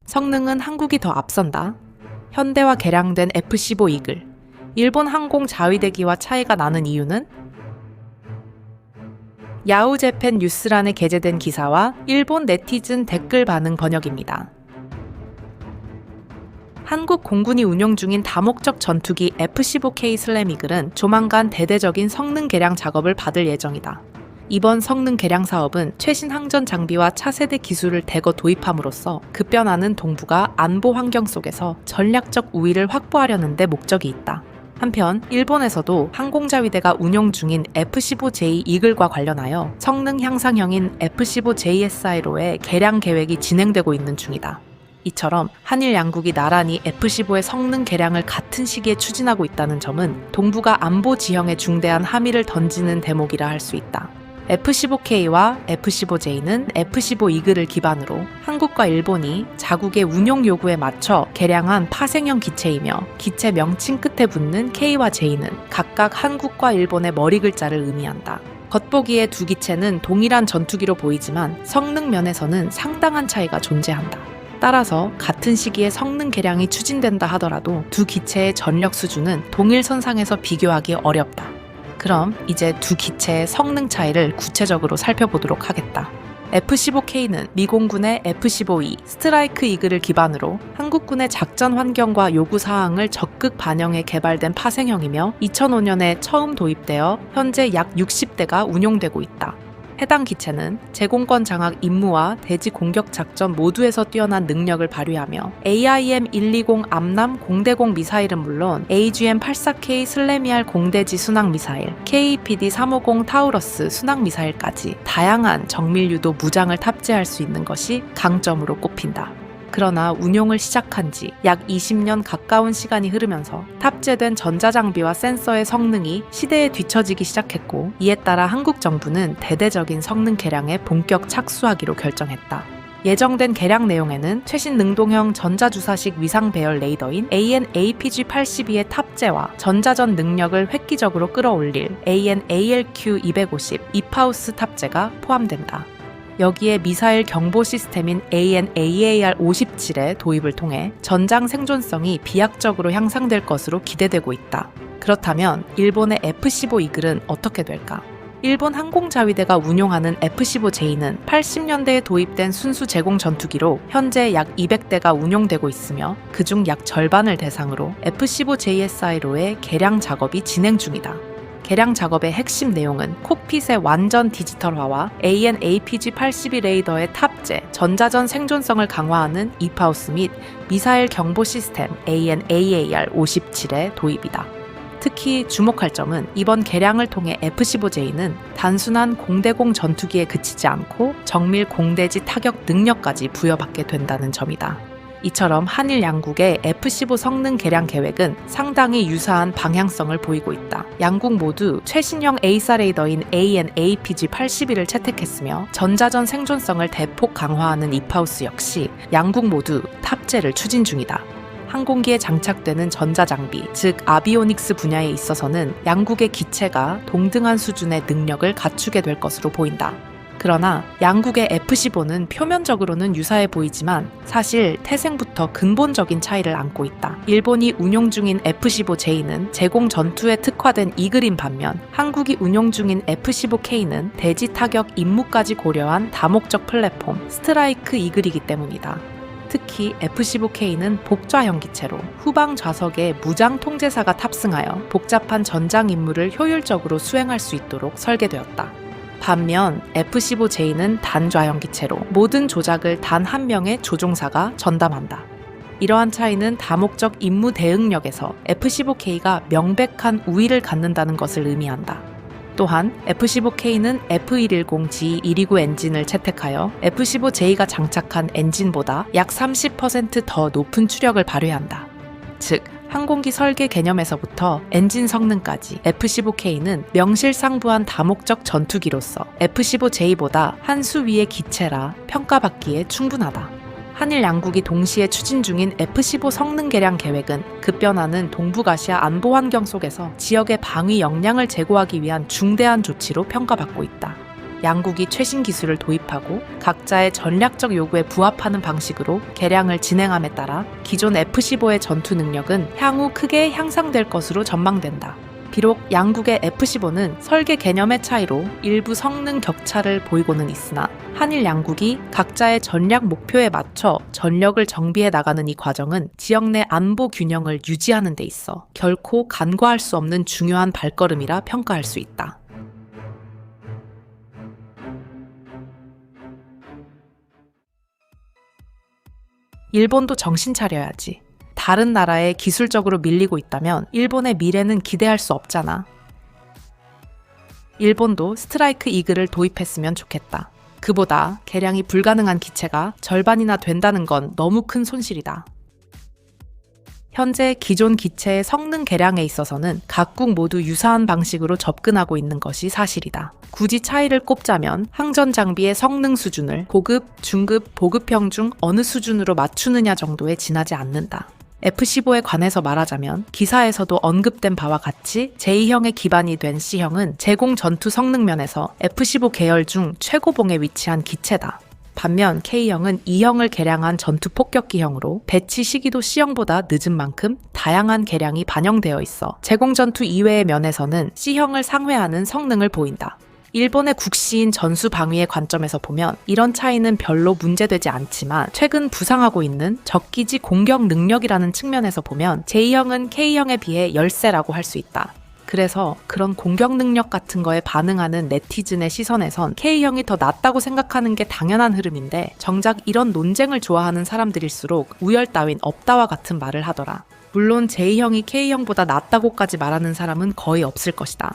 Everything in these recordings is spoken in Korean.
성능은 한국이 더 앞선다. 현대화 개량된 F-15 이글. 일본 항공 자위대기와 차이가 나는 이유는? 야후 재팬 뉴스란에 게재된 기사와 일본 네티즌 댓글 반응 번역입니다. 한국 공군이 운용 중인 다목적 전투기 F-15K 슬램 이글은 조만간 대대적인 성능 개량 작업을 받을 예정이다. 이번 성능 개량 사업은 최신 항전 장비와 차세대 기술을 대거 도입함으로써 급변하는 동북아 안보 환경 속에서 전략적 우위를 확보하려는 데 목적이 있다. 한편 일본에서도 항공자위대가 운용 중인 F-15J 이글과 관련하여 성능 향상형인 F-15JSI로의 개량 계획이 진행되고 있는 중이다. 이처럼 한일 양국이 나란히 F-15의 성능 개량을 같은 시기에 추진하고 있다는 점은 동북아 안보 지형에 중대한 함의를 던지는 대목이라 할 수 있다. F-15K와 F-15J는 F-15 이글을 기반으로 한국과 일본이 자국의 운용 요구에 맞춰 개량한 파생형 기체이며 기체 명칭 끝에 붙는 K와 J는 각각 한국과 일본의 머리 글자를 의미한다. 겉보기에 두 기체는 동일한 전투기로 보이지만 성능 면에서는 상당한 차이가 존재한다. 따라서 같은 시기에 성능 개량이 추진된다 하더라도 두 기체의 전력 수준은 동일선상에서 비교하기 어렵다. 그럼 이제 두 기체의 성능 차이를 구체적으로 살펴보도록 하겠다. F-15K는 미공군의 F-15E 스트라이크 이글을 기반으로 한국군의 작전 환경과 요구 사항을 적극 반영해 개발된 파생형이며 2005년에 처음 도입되어 현재 약 60대가 운용되고 있다. 해당 기체는 제공권 장악 임무와 대지 공격 작전 모두에서 뛰어난 능력을 발휘하며 AIM-120 암남 공대공 미사일은 물론 AGM-84K 슬래미알 공대지 순항 미사일, KPD-350 타우러스 순항 미사일까지 다양한 정밀 유도 무장을 탑재할 수 있는 것이 강점으로 꼽힌다. 그러나 운용을 시작한 지 약 20년 가까운 시간이 흐르면서 탑재된 전자장비와 센서의 성능이 시대에 뒤처지기 시작했고, 이에 따라 한국 정부는 대대적인 성능 개량에 본격 착수하기로 결정했다. 예정된 개량 내용에는 최신 능동형 전자주사식 위상 배열 레이더인 AN/APG-82의 탑재와 전자전 능력을 획기적으로 끌어올릴 AN/ALQ-250 이파우스 탑재가 포함된다. 여기에 미사일 경보 시스템인 AN/AAR-57의 도입을 통해 전장 생존성이 비약적으로 향상될 것으로 기대되고 있다. 그렇다면 일본의 F-15 이글은 어떻게 될까? 일본 항공자위대가 운용하는 F-15J는 80년대에 도입된 순수 제공 전투기로 현재 약 200대가 운용되고 있으며 그중 약 절반을 대상으로 F-15JSI로의 개량 작업이 진행 중이다. 개량 작업의 핵심 내용은 콕핏의 완전 디지털화와 AN/APG-82 레이더의 탑재, 전자전 생존성을 강화하는 이파우스 및 미사일 경보 시스템 AN/AAR-57의 도입이다. 특히 주목할 점은 이번 개량을 통해 F-15J는 단순한 공대공 전투기에 그치지 않고 정밀 공대지 타격 능력까지 부여받게 된다는 점이다. 이처럼 한일 양국의 F-15 성능 개량 계획은 상당히 유사한 방향성을 보이고 있다. 양국 모두 최신형 A사 레이더인 AN/APG-82를 채택했으며 전자전 생존성을 대폭 강화하는 이파우스 역시 양국 모두 탑재를 추진 중이다. 항공기에 장착되는 전자장비, 즉 아비오닉스 분야에 있어서는 양국의 기체가 동등한 수준의 능력을 갖추게 될 것으로 보인다. 그러나 양국의 F-15는 표면적으로는 유사해 보이지만 사실 태생부터 근본적인 차이를 안고 있다. 일본이 운용 중인 F-15J는 제공 전투에 특화된 이글인 반면 한국이 운용 중인 F-15K는 대지 타격 임무까지 고려한 다목적 플랫폼 스트라이크 이글이기 때문이다. 특히 F-15K는 복좌형 기체로 후방 좌석에 무장 통제사가 탑승하여 복잡한 전장 임무를 효율적으로 수행할 수 있도록 설계되었다. 반면 F-15J는 단좌형 기체로 모든 조작을 단 한 명의 조종사가 전담한다. 이러한 차이는 다목적 임무 대응력에서 F-15K가 명백한 우위를 갖는다는 것을 의미한다. 또한 F-15K는 F110G129 엔진을 채택하여 F-15J가 장착한 엔진보다 약 30% 더 높은 추력을 발휘한다. 즉, 항공기 설계 개념에서부터 엔진 성능까지 F-15K는 명실상부한 다목적 전투기로서 F-15J보다 한 수 위의 기체라 평가받기에 충분하다. 한일 양국이 동시에 추진 중인 F-15 성능 개량 계획은 급변하는 동북아시아 안보 환경 속에서 지역의 방위 역량을 제고하기 위한 중대한 조치로 평가받고 있다. 양국이 최신 기술을 도입하고 각자의 전략적 요구에 부합하는 방식으로 개량을 진행함에 따라 기존 F-15의 전투 능력은 향후 크게 향상될 것으로 전망된다. 비록 양국의 F-15는 설계 개념의 차이로 일부 성능 격차를 보이고는 있으나 한일 양국이 각자의 전략 목표에 맞춰 전력을 정비해 나가는 이 과정은 지역 내 안보 균형을 유지하는 데 있어 결코 간과할 수 없는 중요한 발걸음이라 평가할 수 있다. 일본도 정신 차려야지. 다른 나라에 기술적으로 밀리고 있다면 일본의 미래는 기대할 수 없잖아. 일본도 스트라이크 이글을 도입했으면 좋겠다. 그보다 개량이 불가능한 기체가 절반이나 된다는 건 너무 큰 손실이다. 현재 기존 기체의 성능 개량에 있어서는 각국 모두 유사한 방식으로 접근하고 있는 것이 사실이다. 굳이 차이를 꼽자면 항전 장비의 성능 수준을 고급, 중급, 보급형 중 어느 수준으로 맞추느냐 정도에 지나지 않는다. F-15에 관해서 말하자면 기사에서도 언급된 바와 같이 제2형의 기반이 된 C형은 제공 전투 성능 면에서 F-15 계열 중 최고봉에 위치한 기체다. 반면 K형은 2형을 개량한 전투 폭격기형으로 배치 시기도 C형보다 늦은 만큼 다양한 개량이 반영되어 있어 제공 전투 이외의 면에서는 C형을 상회하는 성능을 보인다. 일본의 국시인 전수 방위의 관점에서 보면 이런 차이는 별로 문제되지 않지만 최근 부상하고 있는 적기지 공격 능력이라는 측면에서 보면 제2형은 K형에 비해 열세라고 할 수 있다. 그래서 그런 공격 능력 같은 거에 반응하는 네티즌의 시선에선 K형이 더 낫다고 생각하는 게 당연한 흐름인데 정작 이런 논쟁을 좋아하는 사람들일수록 우열 따윈 없다와 같은 말을 하더라. 물론 제2형이 K형보다 낫다고까지 말하는 사람은 거의 없을 것이다.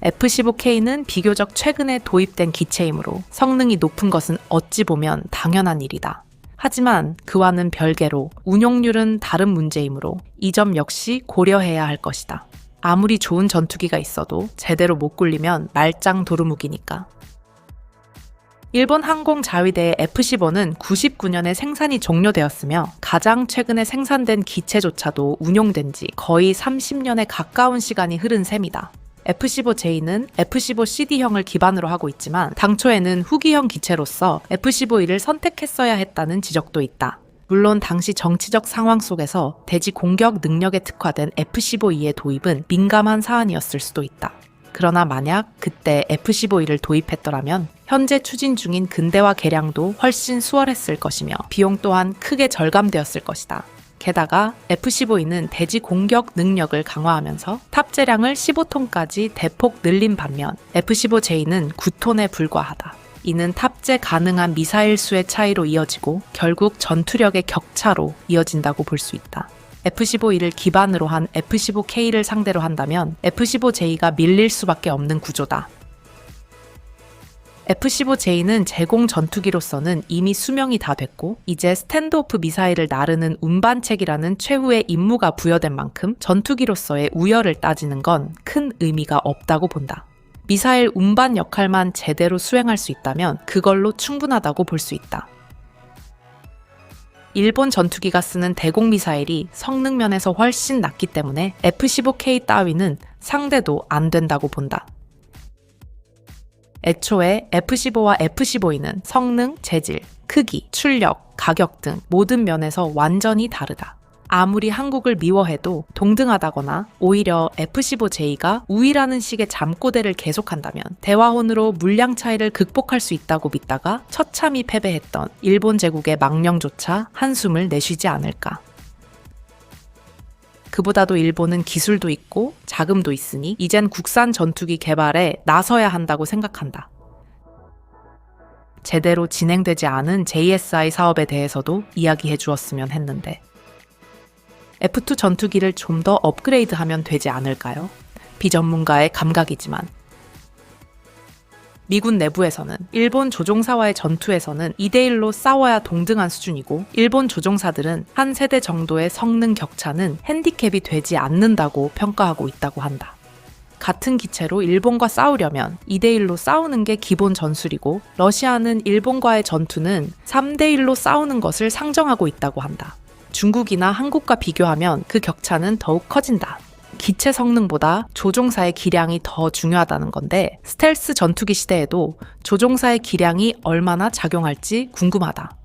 F-15K는 비교적 최근에 도입된 기체이므로 성능이 높은 것은 어찌 보면 당연한 일이다. 하지만 그와는 별개로 운용률은 다른 문제이므로 이 점 역시 고려해야 할 것이다. 아무리 좋은 전투기가 있어도 제대로 못 굴리면 말짱 도루묵이니까. 일본 항공 자위대의 F-15는 99년에 생산이 종료되었으며 가장 최근에 생산된 기체조차도 운용된 지 거의 30년에 가까운 시간이 흐른 셈이다. F-15J는 F-15CD형을 기반으로 하고 있지만 당초에는 후기형 기체로서 F-15E를 선택했어야 했다는 지적도 있다. 물론 당시 정치적 상황 속에서 대지 공격 능력에 특화된 F-15E의 도입은 민감한 사안이었을 수도 있다. 그러나 만약 그때 F-15E를 도입했더라면 현재 추진 중인 근대화 개량도 훨씬 수월했을 것이며 비용 또한 크게 절감되었을 것이다. 게다가 F-15E는 대지 공격 능력을 강화하면서 탑재량을 15톤까지 대폭 늘린 반면 F-15J는 9톤에 불과하다. 이는 탑재 가능한 미사일 수의 차이로 이어지고 결국 전투력의 격차로 이어진다고 볼 수 있다. F-15E를 기반으로 한 F-15K를 상대로 한다면 F-15J가 밀릴 수밖에 없는 구조다. F-15J는 제공 전투기로서는 이미 수명이 다 됐고 이제 스탠드오프 미사일을 나르는 운반책이라는 최후의 임무가 부여된 만큼 전투기로서의 우열을 따지는 건 큰 의미가 없다고 본다. 미사일 운반 역할만 제대로 수행할 수 있다면 그걸로 충분하다고 볼 수 있다. 일본 전투기가 쓰는 대공 미사일이 성능 면에서 훨씬 낮기 때문에 F-15K 따위는 상대도 안 된다고 본다. 애초에 F-15와 F-15E는 성능, 재질, 크기, 출력, 가격 등 모든 면에서 완전히 다르다. 아무리 한국을 미워해도 동등하다거나 오히려 F-15J가 우위라는 식의 잠꼬대를 계속한다면 대화혼으로 물량 차이를 극복할 수 있다고 믿다가 처참히 패배했던 일본 제국의 망령조차 한숨을 내쉬지 않을까. 그보다도 일본은 기술도 있고 자금도 있으니 이젠 국산 전투기 개발에 나서야 한다고 생각한다. 제대로 진행되지 않은 JSI 사업에 대해서도 이야기해 주었으면 했는데 F2 전투기를 좀 더 업그레이드하면 되지 않을까요? 비전문가의 감각이지만 미군 내부에서는 일본 조종사와의 전투에서는 2대1로 싸워야 동등한 수준이고 일본 조종사들은 한 세대 정도의 성능 격차는 핸디캡이 되지 않는다고 평가하고 있다고 한다. 같은 기체로 일본과 싸우려면 2대1로 싸우는 게 기본 전술이고 러시아는 일본과의 전투는 3대1로 싸우는 것을 상정하고 있다고 한다. 중국이나 한국과 비교하면 그 격차는 더욱 커진다. 기체 성능보다 조종사의 기량이 더 중요하다는 건데, 스텔스 전투기 시대에도 조종사의 기량이 얼마나 작용할지 궁금하다.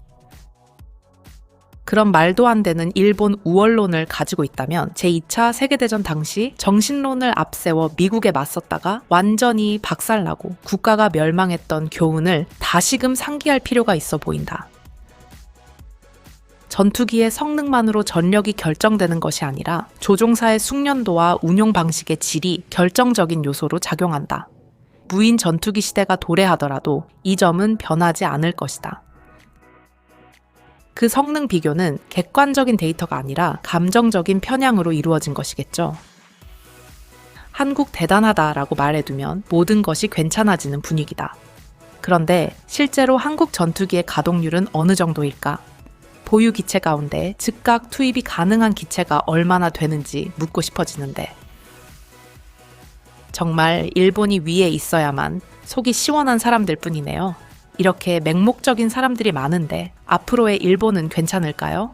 그런 말도 안 되는 일본 우월론을 가지고 있다면 제2차 세계대전 당시 정신론을 앞세워 미국에 맞섰다가 완전히 박살나고 국가가 멸망했던 교훈을 다시금 상기할 필요가 있어 보인다. 전투기의 성능만으로 전력이 결정되는 것이 아니라 조종사의 숙련도와 운용 방식의 질이 결정적인 요소로 작용한다. 무인 전투기 시대가 도래하더라도 이 점은 변하지 않을 것이다. 그 성능 비교는 객관적인 데이터가 아니라 감정적인 편향으로 이루어진 것이겠죠. 한국 대단하다라고 말해두면 모든 것이 괜찮아지는 분위기다. 그런데 실제로 한국 전투기의 가동률은 어느 정도일까? 보유 기체 가운데 즉각 투입이 가능한 기체가 얼마나 되는지 묻고 싶어지는데, 정말 일본이 위에 있어야만 속이 시원한 사람들 뿐이네요. 이렇게 맹목적인 사람들이 많은데 앞으로의 일본은 괜찮을까요?